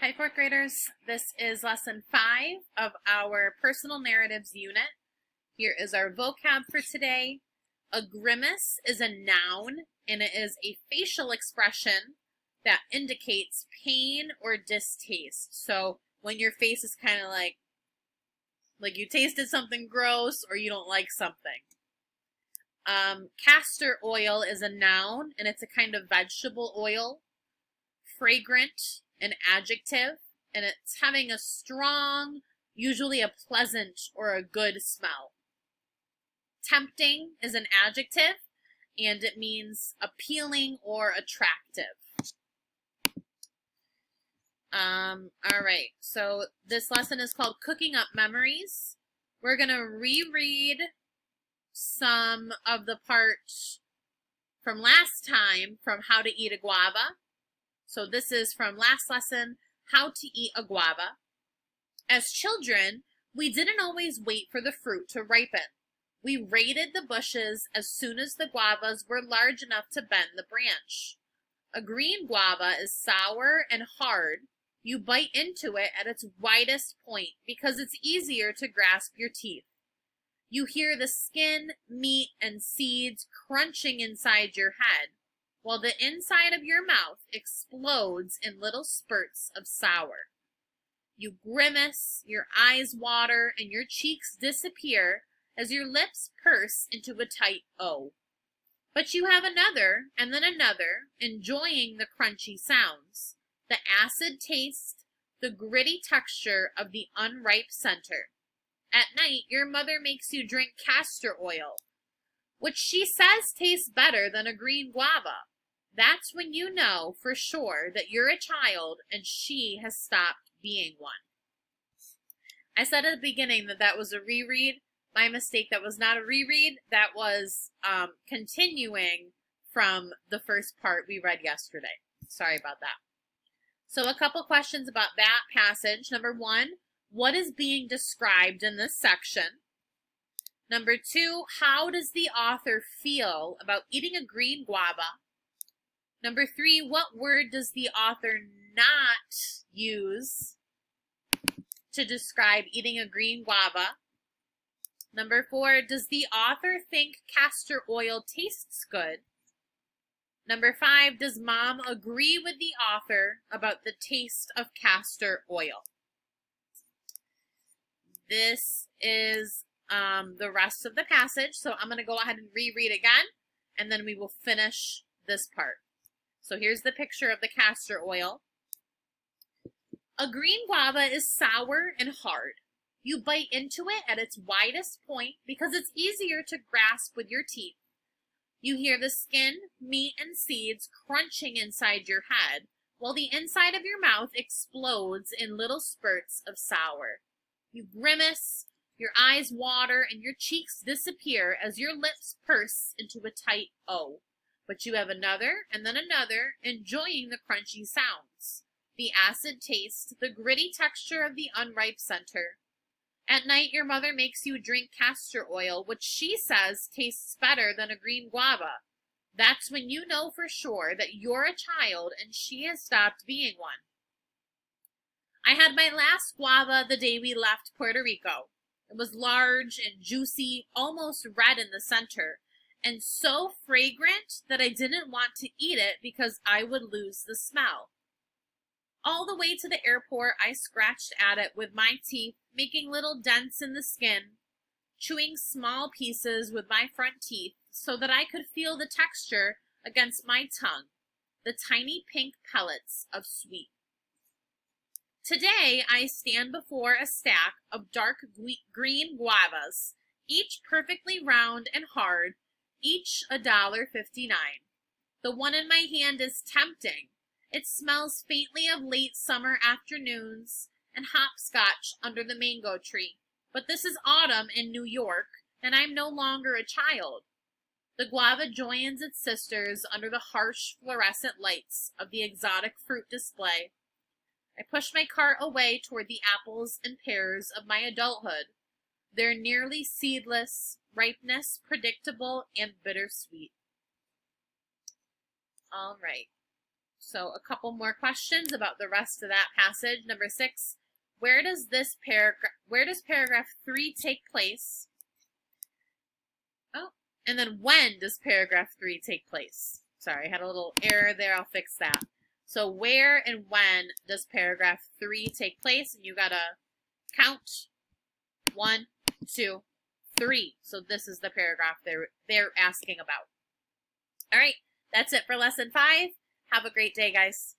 Hi, fourth graders. This is lesson 5 of our personal narratives unit. Here is our vocab for today. A grimace is a noun, and it is a facial expression that indicates pain or distaste. So when your face is kind of like you tasted something gross or you don't like something. Castor oil is a noun, and it's a kind of vegetable oil. Fragrant, an adjective, and it's having a strong, usually a pleasant or a good smell. Tempting is an adjective, and it means appealing or attractive. All right, so this lesson is called Cooking Up Memories. We're going to reread some of the parts from last time from How to Eat a Guava. So this is from last lesson, How to Eat a Guava. As children, we didn't always wait for the fruit to ripen. We raided the bushes as soon as the guavas were large enough to bend the branch. A green guava is sour and hard. You bite into it at its widest point because it's easier to grasp your teeth. You hear the skin, meat, and seeds crunching inside your head, while the inside of your mouth explodes in little spurts of sour. You grimace, your eyes water, and your cheeks disappear as your lips purse into a tight O. But you have another, and then another, enjoying the crunchy sounds, the acid taste, the gritty texture of the unripe center. At night, your mother makes you drink castor oil, which she says tastes better than a green guava. That's when you know for sure that you're a child and she has stopped being one. I said at the beginning that that was a reread. My mistake, that was not a reread. That was continuing from the first part we read yesterday. Sorry about that. So a couple questions about that passage. Number 1, what is being described in this section? Number 2, how does the author feel about eating a green guava? Number 3, what word does the author not use to describe eating a green guava? Number 4, does the author think castor oil tastes good? Number 5, does Mom agree with the author about the taste of castor oil? This is the rest of the passage, so I'm going to go ahead and reread again, and then we will finish this part. So here's the picture of the castor oil. A green guava is sour and hard. You bite into it at its widest point because it's easier to grasp with your teeth. You hear the skin, meat, and seeds crunching inside your head, while the inside of your mouth explodes in little spurts of sour. You grimace, your eyes water, and your cheeks disappear as your lips purse into a tight O. But you have another, and then another, enjoying the crunchy sounds, the acid taste, the gritty texture of the unripe center. At night, your mother makes you drink castor oil, which she says tastes better than a green guava. That's when you know for sure that you're a child and she has stopped being one. I had my last guava the day we left Puerto Rico. It was large and juicy, almost red in the center, and so fragrant that I didn't want to eat it because I would lose the smell. All the way to the airport, I scratched at it with my teeth, making little dents in the skin, chewing small pieces with my front teeth so that I could feel the texture against my tongue, the tiny pink pellets of sweet. Today, I stand before a stack of dark green guavas, each perfectly round and hard, each $1.59. The one in my hand is tempting. It smells faintly of late summer afternoons and hopscotch under the mango tree. But this is autumn in New York, and I'm no longer a child. The guava joins its sisters under the harsh fluorescent lights of the exotic fruit display. I push my cart away toward the apples and pears of my adulthood, their nearly seedless ripeness predictable and bittersweet. All right. So a couple more questions about the rest of that passage. Number 6, where does paragraph 3 take place? Oh, and then when does paragraph 3 take place? Sorry, I had a little error there. I'll fix that. So where and when does paragraph 3 take place? And you gotta count 1, 2, 3. So this is the paragraph they're asking about. All right, that's it for lesson 5. Have a great day, guys.